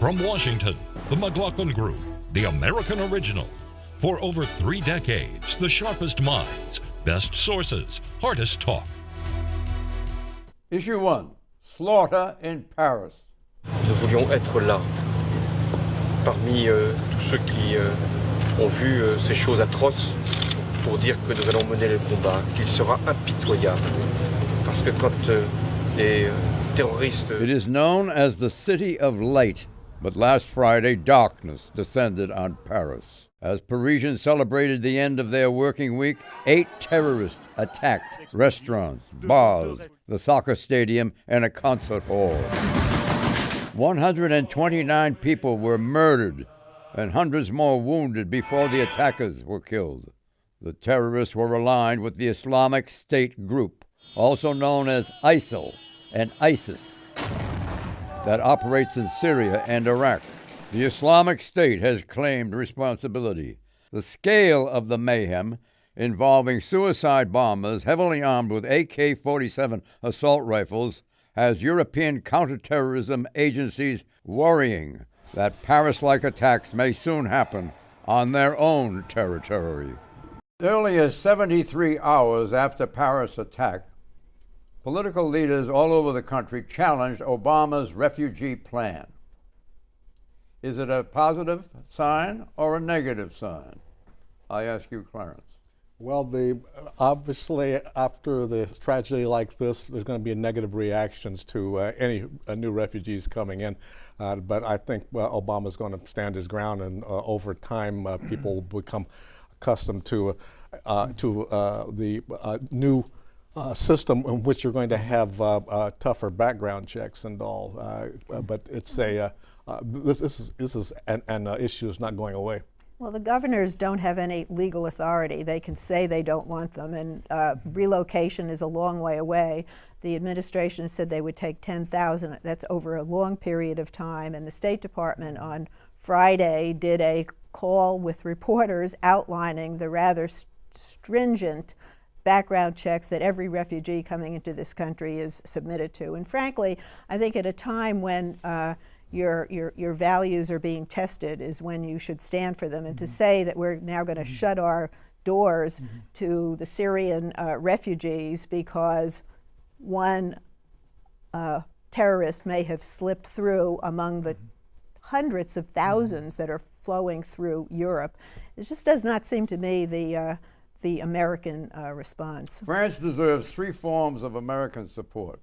From Washington, the McLaughlin Group, the American original. For over 3 decades, the sharpest minds, best sources, hardest talk. Issue 1. Slaughter in Paris. Nous voulions être là, parmi tous ceux qui ont vu ces choses atroces, pour dire que nous allons mener le combat, qu'il sera impitoyable. Parce que quand les terroristes... It is known as the City of Light, but last Friday darkness descended on Paris. As Parisians celebrated the end of their working week, 8 terrorists attacked restaurants, bars, the soccer stadium, and a concert hall. 129 people were murdered and hundreds more wounded before the attackers were killed. The terrorists were aligned with the Islamic State group, also known as ISIL and ISIS, that operates in Syria and Iraq. The Islamic State has claimed responsibility. The scale of the mayhem, involving suicide bombers heavily armed with AK-47 assault rifles, has European counterterrorism agencies worrying that Paris-like attacks may soon happen on their own territory. Early as 73 hours after Paris attack, political leaders all over the country challenged Obama's refugee plan. Is it a positive sign or a negative sign? I ask you, Clarence. Well, obviously, after this tragedy like this, there's going to be negative reactions to any new refugees coming in. But I think Obama's going to stand his ground, and over time, people will become accustomed to the new system in which you're going to have tougher background checks and all. But it's this is an issue that's not going away. Well, the governors don't have any legal authority. They can say they don't want them, and relocation is a long way away. The administration said they would take 10,000. That's over a long period of time, and the State Department on Friday did a call with reporters outlining the rather stringent background checks that every refugee coming into this country is submitted to. And frankly, I think at a time when your values are being tested is when you should stand for them. And to say that we're now going to shut our doors to the Syrian refugees because one terrorist may have slipped through among the hundreds of thousands that are flowing through Europe, it just does not seem to me the American response. France deserves 3 forms of American support.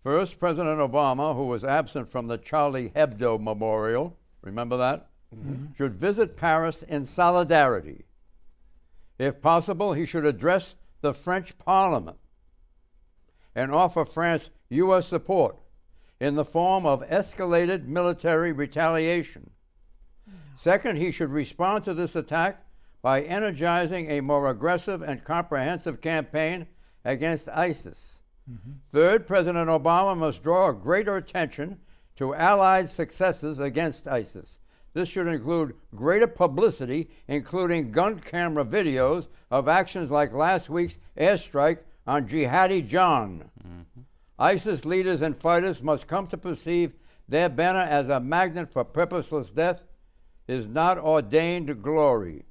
First, President Obama, who was absent from the Charlie Hebdo memorial, remember that? Should visit Paris in solidarity. If possible, he should address the French Parliament and offer France U.S. support in the form of escalated military retaliation. Second, he should respond to this attack by energizing a more aggressive and comprehensive campaign against ISIS. Third, President Obama must draw greater attention to Allied successes against ISIS. This should include greater publicity, including gun camera videos of actions like last week's airstrike on Jihadi John. ISIS leaders and fighters must come to perceive their banner as a magnet for purposeless death is not ordained glory.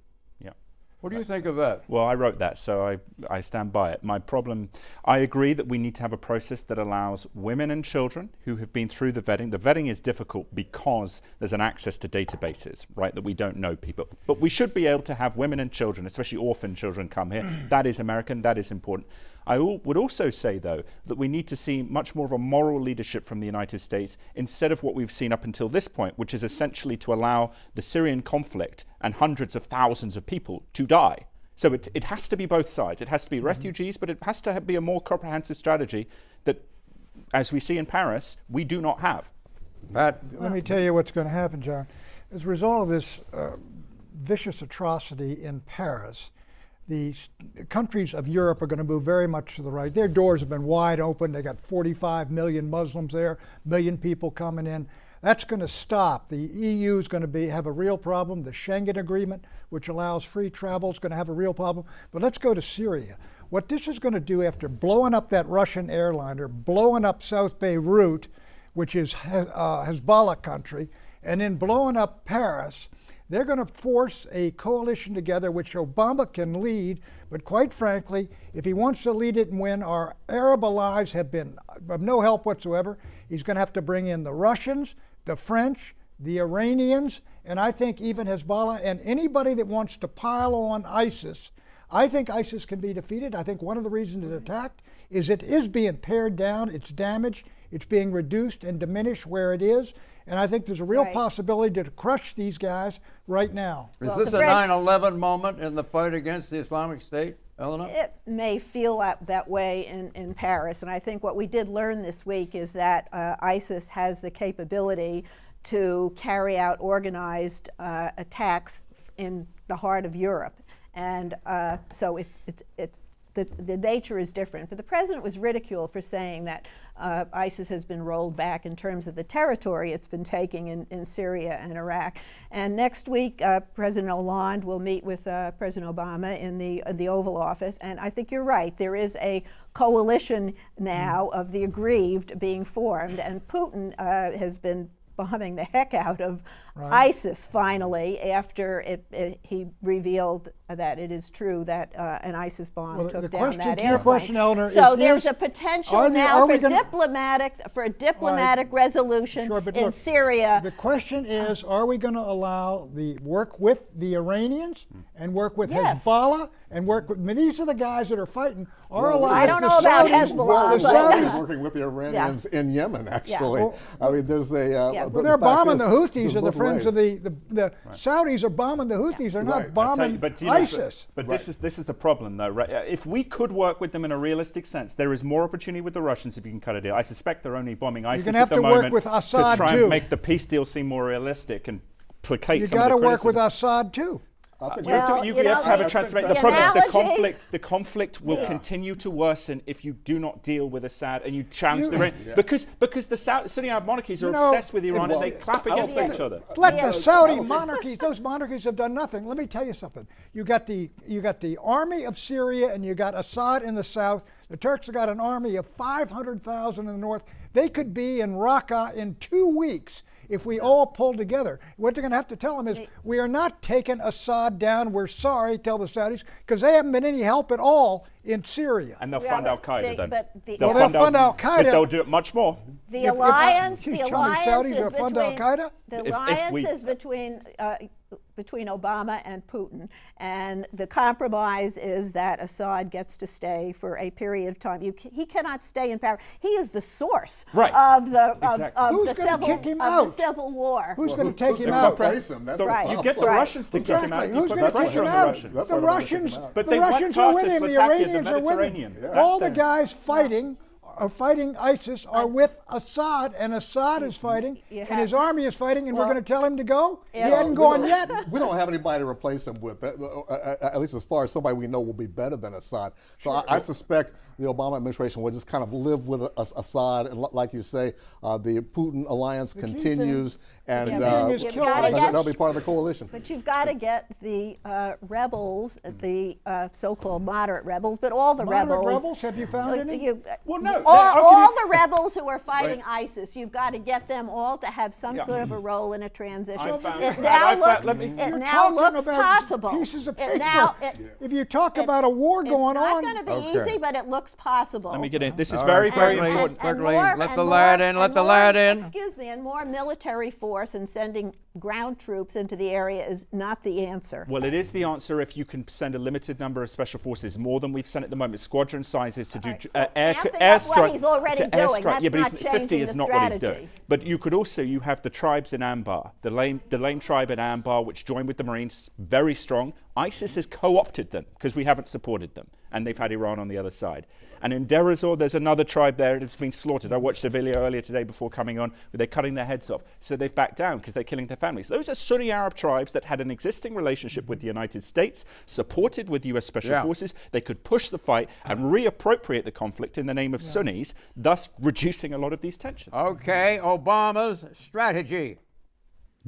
What do you think of that? Well, I wrote that, so I stand by it. My problem, I agree that we need to have a process that allows women and children who have been through the vetting. The vetting is difficult because there's an access to databases, right, that we don't know people. But we should be able to have women and children, especially orphan children, come here. That is American, that is important. I would also say, though, that we need to see much more of a moral leadership from the United States instead of what we've seen up until this point, which is essentially to allow the Syrian conflict and hundreds of thousands of people to die. So it has to be both sides. It has to be refugees, but it has to be a more comprehensive strategy that, as we see in Paris, we do not have. Pat? Let me tell you what's going to happen, John. As a result of this vicious atrocity in Paris, the countries of Europe are going to move very much to the right. Their doors have been wide open. They got 45 million Muslims there, million people coming in. That's going to stop. The EU is going to have a real problem. The Schengen Agreement, which allows free travel, is going to have a real problem. But let's go to Syria. What this is going to do after blowing up that Russian airliner, blowing up South Beirut, which is Hezbollah country, and in blowing up Paris, they're going to force a coalition together which Obama can lead, but quite frankly, if he wants to lead it and win, our Arab allies have been of no help whatsoever. He's going to have to bring in the Russians, the French, the Iranians, and I think even Hezbollah and anybody that wants to pile on ISIS. I think ISIS can be defeated. I think one of the reasons it's attacked is it is being pared down, it's damaged, it's being reduced and diminished where it is. And I think there's a real possibility to crush these guys right now. Is this a 9/11 moment in the fight against the Islamic State, Eleanor? It may feel that way in Paris. And I think what we did learn this week is that ISIS has the capability to carry out organized attacks in the heart of Europe. And so the nature is different. But the president was ridiculed for saying that ISIS has been rolled back in terms of the territory it's been taking in Syria and Iraq. And next week, President Hollande will meet with President Obama in the Oval Office. And I think you're right. There is a coalition now of the aggrieved being formed. And Putin has been bombing the heck out of ISIS finally after he revealed that it is true that an ISIS bomb took down that airplane. Question, Eleanor, so there's a potential now for a diplomatic resolution in Syria. The question is, are we going to allow the work with the Iranians and work with Hezbollah and work with, I mean, these are the guys that are fighting. I don't know about Hezbollah. The Saudis working with the Iranians in Yemen, actually. Well, I mean, there's a... they're bombing the Houthis, are the friends of the Saudis are bombing the Houthis. They're not bombing ISIS. But this is the problem, though. Right? If we could work with them in a realistic sense, there is more opportunity with the Russians if you can cut a deal. I suspect they're only bombing ISIS at the moment. You're going to have to work with Assad, to try and make the peace deal seem more realistic and placate some of the criticism. You got to work with Assad, too. You have to have a transformation. The problem is the conflict will continue to worsen if you do not deal with Assad and you challenge the Iran. Because the Sunni Arab monarchies are obsessed with Iran and they clap against each other. Let the Saudi monarchies, those monarchies have done nothing. Let me tell you something. You got the army of Syria and you got Assad in the south. The Turks have got an army of 500,000 in the north. They could be in Raqqa in 2 weeks if we all pull together. What they're going to have to tell them is, we are not taking Assad down. We're sorry, tell the Saudis, because they haven't been any help at all in Syria. And they'll fund Al-Qaeda then. They'll fund Al-Qaeda. But they'll do it much more. The alliance is between Obama and Putin, and the compromise is that Assad gets to stay for a period of time. He cannot stay in power. He is the source of the civil war. Who's going to take him out? You get the Russians to kick him out. Who's going to take him out? The Russians are with him. The Iranians are with him. All the guys fighting ISIS are with Assad, and Assad is fighting, and his army is fighting, and we're going to tell him to go? He hasn't gone yet. We don't have anybody to replace him with, at least as far as somebody we know will be better than Assad. So I suspect the Obama administration will just kind of live with Assad, and like you say, the Putin alliance continues, and that'll be part of the coalition. But you've got to get the rebels, the so-called moderate rebels, but all the moderate rebels. Have you found any? Well, no. All the rebels who are fighting ISIS, you've got to get them all to have some sort of a role in a transition. It now looks possible. Pieces of paper. If you talk about a war going on, it's not going to be easy, but it looks possible. Let me get in. This is very important. Quickly, let the lad in. Excuse me, and more military force and sending ground troops into the area is not the answer. Well, it is the answer if you can send a limited number of special forces, more than we've sent at the moment, squadron sizes to do airstrike. What he's already doing. That's but not 50 is not what he's doing. But you could also, you have the tribes in Anbar, the Lame tribe in Anbar, which joined with the Marines, very strong. ISIS has co-opted them because we haven't supported them, and they've had Iran on the other side. And in Deir ez-Zor, there's another tribe there that's been slaughtered. I watched a video earlier today before coming on where they're cutting their heads off. So they've backed down because they're killing their families. Those are Sunni Arab tribes that had an existing relationship with the United States, supported with US Special Forces. They could push the fight and reappropriate the conflict in the name of Sunnis, thus reducing a lot of these tensions. Okay, Obama's strategy.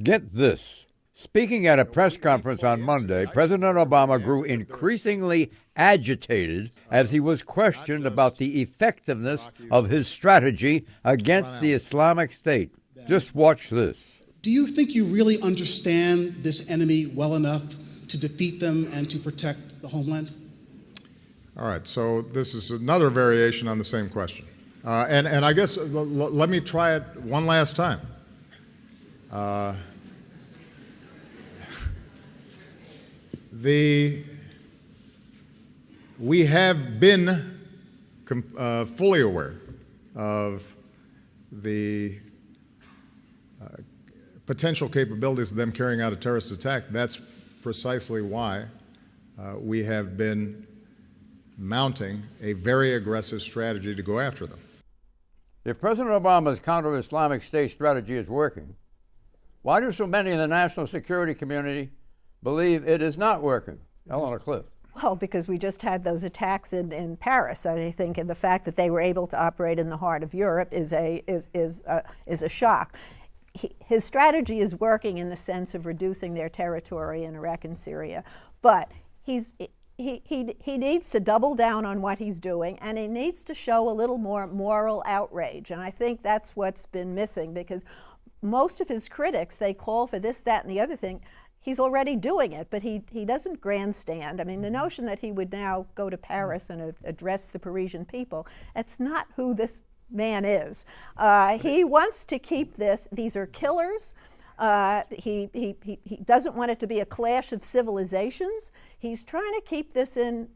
Get this. Speaking at a press conference on Monday, President Obama grew increasingly agitated as he was questioned about the effectiveness of his strategy against the Islamic State. Just watch this. Do you think you really understand this enemy well enough to defeat them and to protect the homeland? All right, so this is another variation on the same question. And I guess let me try it one last time. We have been fully aware of the potential capabilities of them carrying out a terrorist attack. That's precisely why we have been mounting a very aggressive strategy to go after them. If President Obama's counter-Islamic State strategy is working, why do so many in the national security community believe it is not working? Eleanor Cliff. Well, because we just had those attacks in Paris, I think, and the fact that they were able to operate in the heart of Europe is a shock. His strategy is working in the sense of reducing their territory in Iraq and Syria, but he needs to double down on what he's doing, and he needs to show a little more moral outrage, and I think that's what's been missing, because most of his critics, they call for this, that, and the other thing. He's already doing it, but he doesn't grandstand. I mean, the notion that he would now go to Paris and address the Parisian people, that's not who this man is. He wants to keep this, these are killers. He doesn't want it to be a clash of civilizations. He's trying to keep this in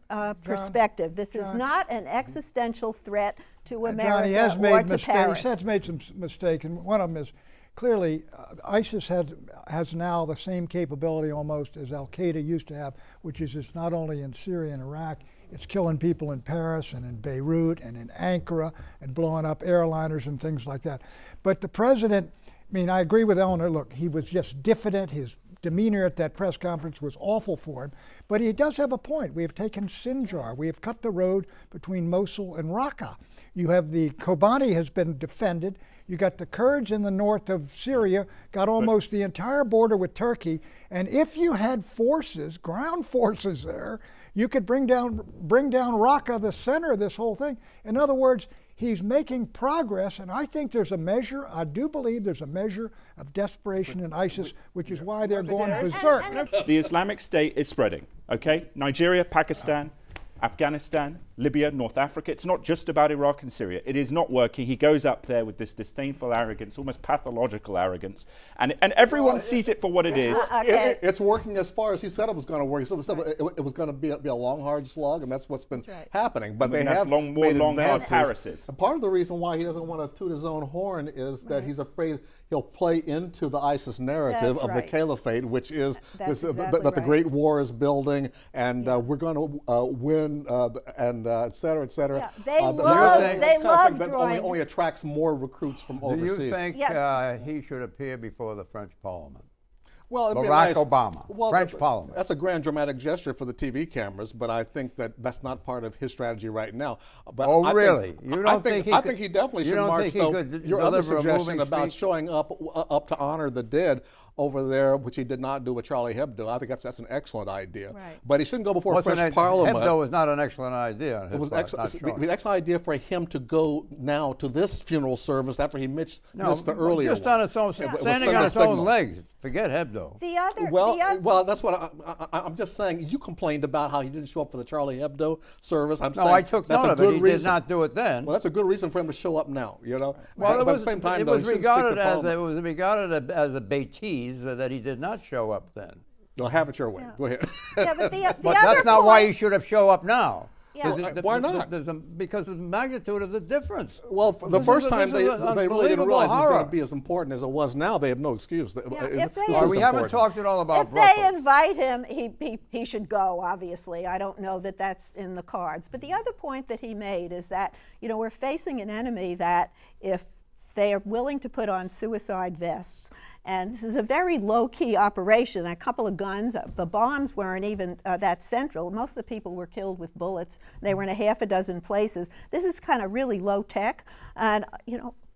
perspective. This is not an existential threat to America He has made or to mistakes. Paris. He has made some mistakes, and one of them is clearly ISIS has now the same capability almost as Al-Qaeda used to have, which is it's not only in Syria and Iraq, it's killing people in Paris and in Beirut and in Ankara and blowing up airliners and things like that. But the president, I mean, I agree with Eleanor, look, he was just diffident. His demeanor at that press conference was awful for him. But he does have a point. We have taken Sinjar. We have cut the road between Mosul and Raqqa. You have the Kobani has been defended. You got the Kurds in the north of Syria, got almost the entire border with Turkey. And if you had forces, ground forces there, you could bring down Raqqa, the center of this whole thing. In other words, he's making progress, and I think there's a measure, I do believe there's a measure of desperation in ISIS, which is why they're going berserk. The Islamic State is spreading, okay? Nigeria, Pakistan, Afghanistan, Libya, North Africa. It's not just about Iraq and Syria. It is not working. He goes up there with this disdainful arrogance, almost pathological arrogance, and everyone sees it for what it is. It's working as far as he said it was going to work. So it was going to be a long, hard slog, and that's what's been happening. But they have made advances. Harrises. And part of the reason why he doesn't want to toot his own horn is that he's afraid he'll play into the ISIS narrative of the caliphate, which is that the Great War is building, and we're going to win, and et cetera, et cetera. Yeah. They love drawing. Only attracts more recruits from overseas. Do you think he should appear before the French Parliament? Well, Barack Obama, French Parliament. That's a grand dramatic gesture for the TV cameras, but I think that's not part of his strategy right now. But really? I think he definitely should march. So your other suggestion about showing up to honor the dead over there, which he did not do with Charlie Hebdo, I think that's an excellent idea. Right. But he shouldn't go before French Parliament. Hebdo was not an excellent idea. It was an excellent idea for him to go now to this funeral service after he missed the earlier just one. On its own, standing on its own legs. Forget Hebdo. Well, that's what I'm just saying. You complained about how he didn't show up for the Charlie Hebdo service. I took note of it. He did not do it then. Well, that's a good reason for him to show up now. You know. Well, but at the same time, it was regarded as a bêtise that he did not show up then. Well, have it your way. Go ahead. Yeah, but that's not why he should have shown up now. Yeah. Why not? Because of the magnitude of the difference. Well, the first time they really didn't realize it was going to be as important as it was. Now they have no excuse. We haven't talked at all about If they invite him, he should go, obviously. I don't know that that's in the cards. But the other point that he made is that, we're facing an enemy that if they are willing to put on suicide vests, and this is a very low-key operation, a couple of guns, the bombs weren't even that central. Most of the people were killed with bullets. They were in a half a dozen places. This is kind of really low-tech, and,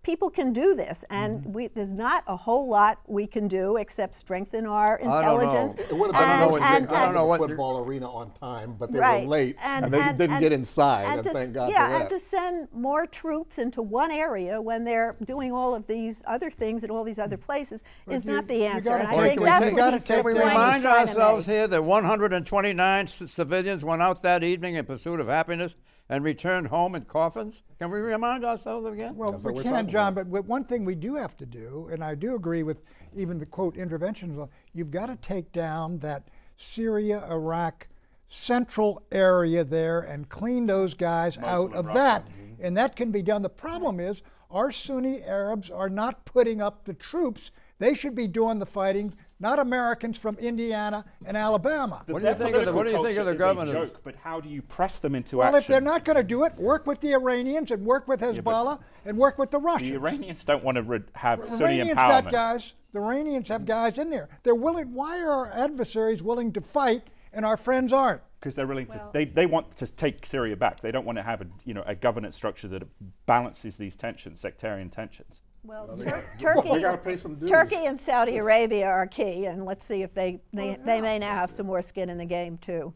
people can do this, and there's not a whole lot we can do except strengthen our intelligence. It would have been the football arena on time, but they were late, and they didn't get inside, and thank God for that. And to send more troops into one area when they're doing all of these other things at all these other places is not the answer. And I think that's what he's Can we remind ourselves here that 129 civilians went out that evening in pursuit of happiness and returned home in coffins? Can we remind ourselves again? Well, we can, John, but one thing we do have to do, and I do agree with even the quote intervention, you've got to take down that Syria, Iraq, central area there and clean those guys out of that. And that can be done. The problem is our Sunni Arabs are not putting up the troops. They should be doing the fighting, not Americans from Indiana and Alabama. What do you think of the government? Joke, but how do you press them into action? Well, if they're not going to do it, work with the Iranians and work with Hezbollah and work with the Russians. The Iranians don't want to have Sunni Iranians empowerment. got guys. The Iranians have guys in there. They're willing. Why are our adversaries willing to fight and our friends aren't? Because they're willing to. They want to take Syria back. They don't want to have a governance structure that balances these tensions, sectarian tensions. Well, Turkey and Saudi Arabia are key, and let's see if they may now have some more skin in the game too.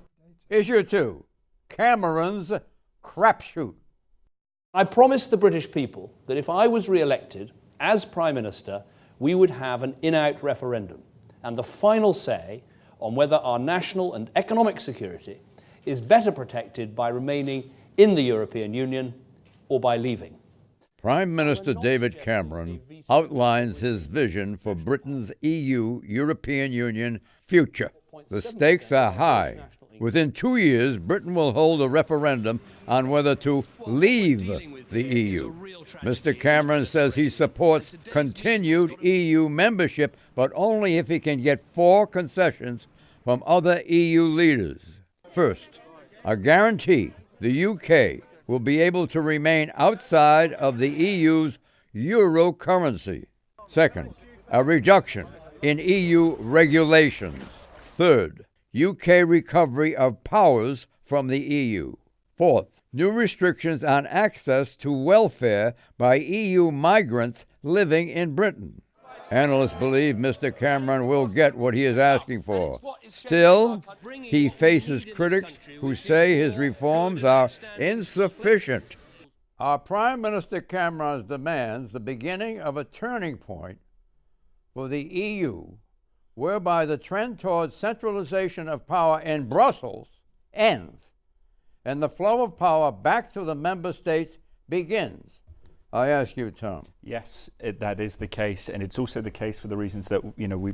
Issue 2, Cameron's crapshoot. I promised the British people that if I was re-elected as Prime Minister, we would have an in-out referendum, and the final say on whether our national and economic security is better protected by remaining in the European Union or by leaving. Prime Minister David Cameron outlines his vision for Britain's EU-European Union future. The stakes are high. Within 2 years, Britain will hold a referendum on whether to leave the EU. Mr. Cameron says he supports continued EU membership, but only if he can get 4 concessions from other EU leaders. First, a guarantee the UK will be able to remain outside of the EU's euro currency. Second, a reduction in EU regulations. Third, UK recovery of powers from the EU. Fourth, new restrictions on access to welfare by EU migrants living in Britain. Analysts believe Mr. Cameron will get what he is asking for. Still, he faces critics who say his reforms are insufficient. Are Prime Minister Cameron's demands the beginning of a turning point for the EU, whereby the trend towards centralization of power in Brussels ends and the flow of power back to the member states begins? I ask you, Tom. Yes, that is the case, and it's also the case for the reasons that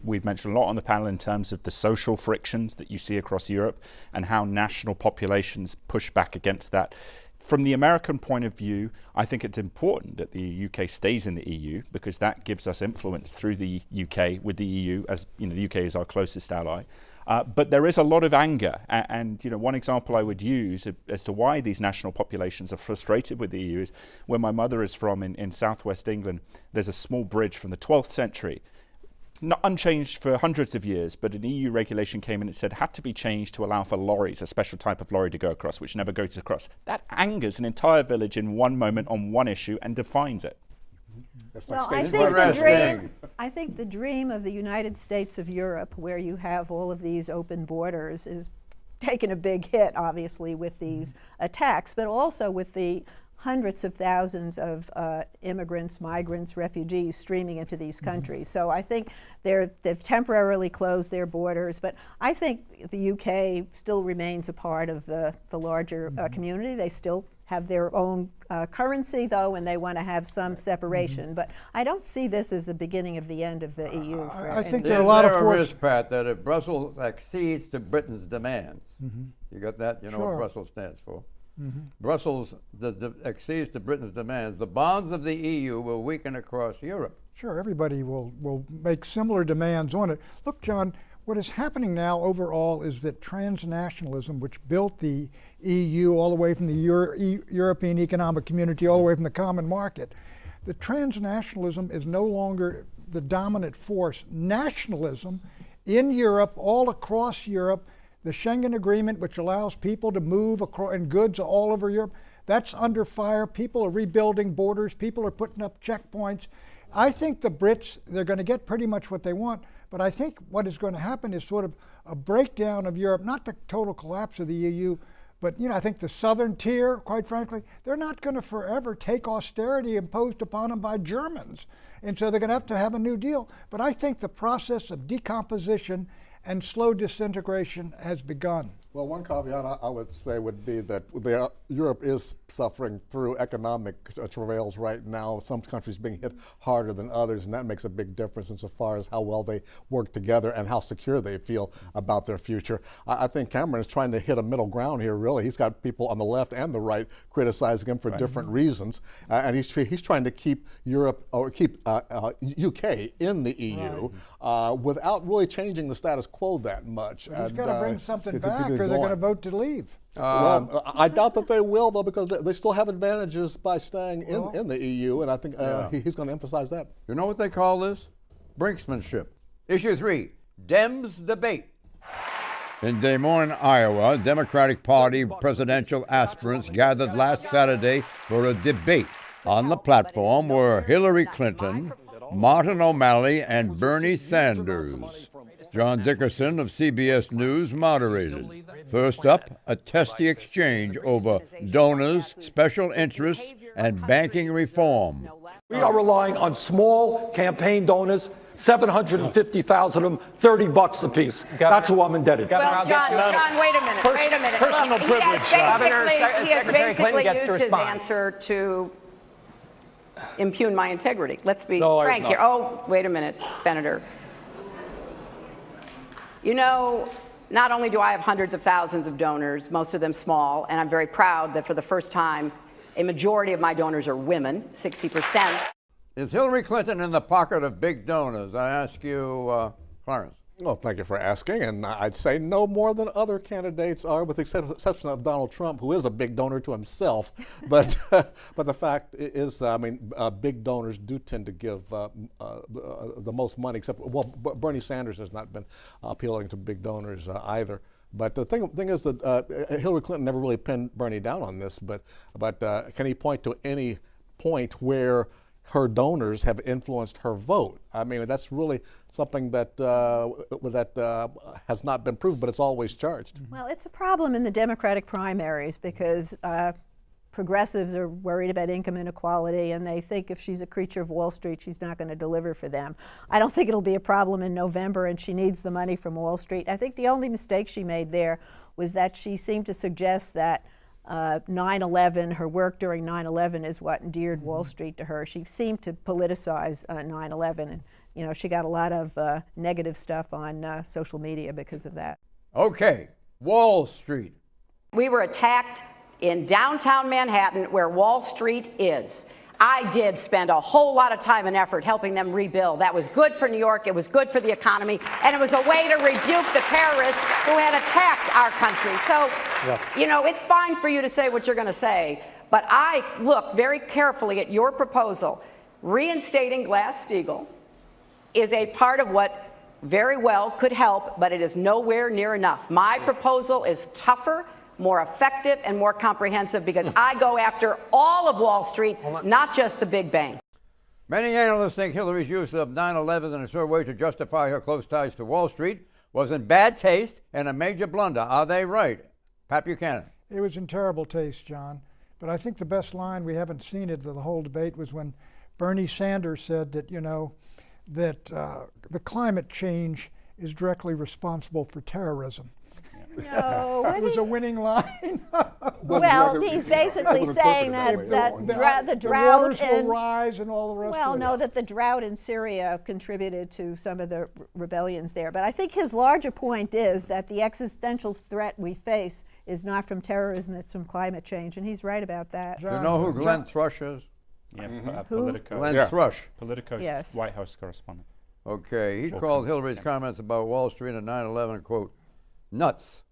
we've mentioned a lot on the panel in terms of the social frictions that you see across Europe and how national populations push back against that. From the American point of view, I think it's important that the UK stays in the EU because that gives us influence through the UK with the EU, as the UK is our closest ally. But there is a lot of anger, and one example I would use as to why these national populations are frustrated with the EU is where my mother is from in southwest England. There's a small bridge from the 12th century, not unchanged for hundreds of years, but an EU regulation came in and said it had to be changed to allow for lorries, a special type of lorry to go across, which never goes across. That angers an entire village in one moment on one issue and defines it. Well, I think the dream of the United States of Europe, where you have all of these open borders, is taking a big hit, obviously, with these attacks, but also with the hundreds of thousands of immigrants, migrants, refugees streaming into these countries. So I think they've temporarily closed their borders, but I think the UK still remains a part of the larger community. They still have their own currency, though, and they want to have some separation. But I don't see this as the beginning of the end of the EU. I think there are a lot of risk, Pat, that if Brussels accedes to Britain's demands, you got that? You know what Brussels stands for? Brussels accedes to Britain's demands, the bonds of the EU will weaken across Europe. Sure, everybody will make similar demands on it. Look, John, what is happening now overall is that transnationalism, which built the EU all the way from the European Economic Community, all the way from the common market, the transnationalism is no longer the dominant force. Nationalism in Europe, all across Europe, the Schengen Agreement, which allows people to move across and goods all over Europe, That's under fire. People are rebuilding borders. People are putting up checkpoints. I think the Brits, they're going to get pretty much what they want, but I think what is going to happen is sort of a breakdown of Europe, not the total collapse of the EU, but I think the southern tier, quite frankly, they're not going to forever take austerity imposed upon them by Germans. And so they're going to have a new deal. But I think the process of decomposition and slow disintegration has begun. Well, one caveat I would say would be that Europe is suffering through economic travails right now. Some countries being hit harder than others, and that makes a big difference insofar as how well they work together and how secure they feel about their future. I think Cameron is trying to hit a middle ground here, really. He's got people on the left and the right criticizing him for different reasons, and he's trying to keep Europe, or keep UK in the EU without really changing the status quo that much. But he's got to bring something back, or they're going to vote to leave. Well, I doubt that they will, though, because they still have advantages by staying in the EU, and I think he's going to emphasize that. You know what they call this? Brinksmanship. Issue 3, Dems debate. In Des Moines, Iowa, Democratic Party presidential aspirants gathered last Saturday for a debate. On the platform were Hillary Clinton, Martin O'Malley, and Bernie Sanders. John Dickerson of CBS News moderated. First up, a testy exchange over donors, special interests, and banking reform. We are relying on small campaign donors, 750,000 of them, $30 a piece. That's who I'm indebted to. Well, John, wait a minute. Personal privilege. He has basically used his answer to impugn my integrity. Let's be frank here. Oh, wait a minute, Senator. Not only do I have hundreds of thousands of donors, most of them small, and I'm very proud that for the first time, a majority of my donors are women, 60%. Is Hillary Clinton in the pocket of big donors? I ask you, Clarence. Well, thank you for asking, and I'd say no more than other candidates are, with the exception of Donald Trump, who is a big donor to himself. But the fact is, big donors do tend to give the most money. Except, Bernie Sanders has not been appealing to big donors either. But the thing is that Hillary Clinton never really pinned Bernie down on this. But can he point to any point where her donors have influenced her vote? I mean, that's really something that has not been proved, but it's always charged. Well, it's a problem in the Democratic primaries because progressives are worried about income inequality, and they think if she's a creature of Wall Street, she's not going to deliver for them. I don't think it'll be a problem in November, and she needs the money from Wall Street. I think the only mistake she made there was that she seemed to suggest that 9/11, her work during 9/11 is what endeared Wall Street to her. She seemed to politicize 9/11, and she got a lot of negative stuff on social media because of that. Okay, Wall Street. We were attacked in downtown Manhattan, where Wall Street is. I did spend a whole lot of time and effort helping them rebuild. That was good for New York, it was good for the economy, and it was a way to rebuke the terrorists who had attacked our country. So, it's fine for you to say what you're going to say, but I look very carefully at your proposal. Reinstating Glass-Steagall is a part of what very well could help, but it is nowhere near enough. My proposal is tougher, more effective, and more comprehensive because I go after all of Wall Street, not just the big bank. Many analysts think Hillary's use of 9/11 in a sort of way to justify her close ties to Wall Street was in bad taste and a major blunder. Are they right? Pat Buchanan. It was in terrible taste, John. But I think the best line, we haven't seen it, the whole debate, was when Bernie Sanders said that, the climate change is directly responsible for terrorism. No, it was a winning line. Well, he's basically saying that the drought waters will rise and all the rest of it. Well, no, that the drought in Syria contributed to some of the rebellions there. But I think his larger point is that the existential threat we face is not from terrorism, it's from climate change, and he's right about that. Do you know who Glenn Thrush is? Yeah, Who? Politico. Glenn Thrush. Politico's Yes. White House correspondent. Okay, he called Hillary's comments about Wall Street and 9/11, quote, nuts.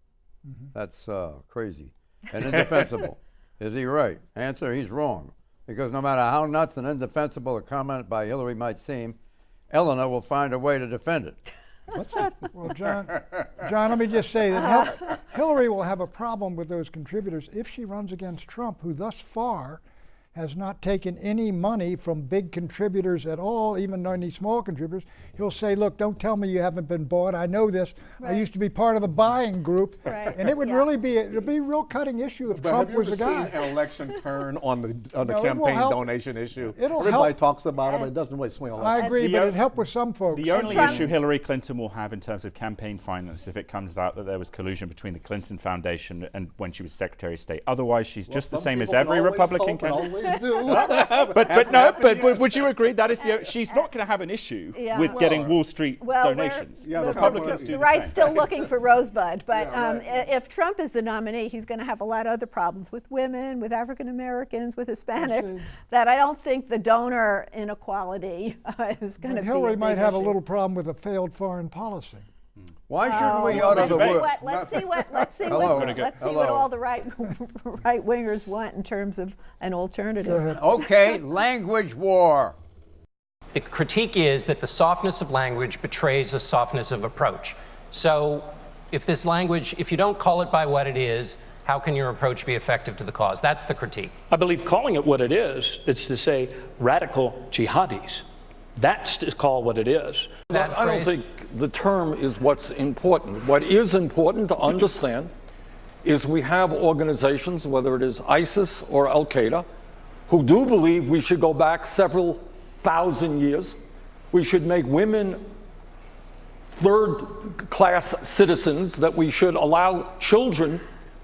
That's crazy and indefensible. Is he right? Answer, he's wrong. Because no matter how nuts and indefensible a comment by Hillary might seem, Eleanor will find a way to defend it. What's that? Well, John, let me just say that Hillary will have a problem with those contributors if she runs against Trump, who thus far has not taken any money from big contributors at all, even any small contributors. He'll say, look, don't tell me you haven't been bought. I know this. Right. I used to be part of a buying group. Right. And it would really be, it'll be a real cutting issue if Trump was a guy. Have you ever seen an election turn on the No, campaign donation issue? It'll Everybody help. talks about it, but it doesn't really swing elections. I agree, but it helped with some folks. The only issue Hillary Clinton will have in terms of campaign finance, if it comes out that there was collusion between the Clinton Foundation and when she was Secretary of State. Otherwise, she's just the same as every Republican candidate. Always do. But would you agree that is she's not going to have an issue with getting Wall Street donations? The Republicans do the the right's same. still looking for Rosebud, but if Trump is the nominee, he's going to have a lot of other problems with women, with African Americans, with Hispanics, that I don't think the donor inequality is going to be Hillary a might big have a issue. little problem with a failed foreign policy. Why shouldn't we utter the word? Let's see Hello. what all the right wingers want in terms of an alternative. Okay, language war. The critique is that the softness of language betrays a softness of approach. So if this language, if you don't call it by what it is, how can your approach be effective to the cause? That's the critique. I believe calling it what it is to say radical jihadis. That's to call what it is. I don't think the term is what's important. What is important to understand is we have organizations, whether it is ISIS or Al Qaeda, who do believe we should go back several thousand years. We should make women third-class citizens, that we should allow children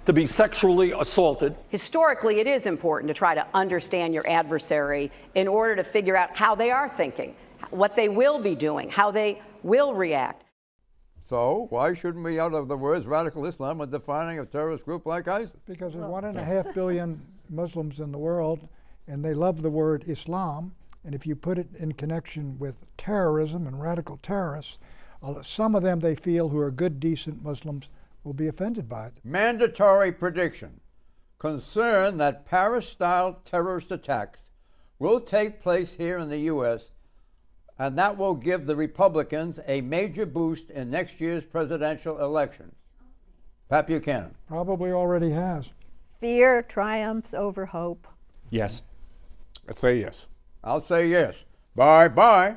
to be sexually assaulted. Historically, it is important to try to understand your adversary in order to figure out how they are thinking, what they will be doing, how they will react. So why shouldn't we utter the words radical Islam when defining a terrorist group like ISIS? Because there's 1.5 billion Muslims in the world, and they love the word Islam. And if you put it in connection with terrorism and radical terrorists, some of them they feel who are good, decent Muslims will be offended by it. Mandatory prediction. Concern that Paris-style terrorist attacks will take place here in the U.S., and that will give the Republicans a major boost in next year's presidential election. Pat Buchanan. Probably already has. Fear triumphs over hope. Yes. I'd say yes. I'll say yes. Bye-bye.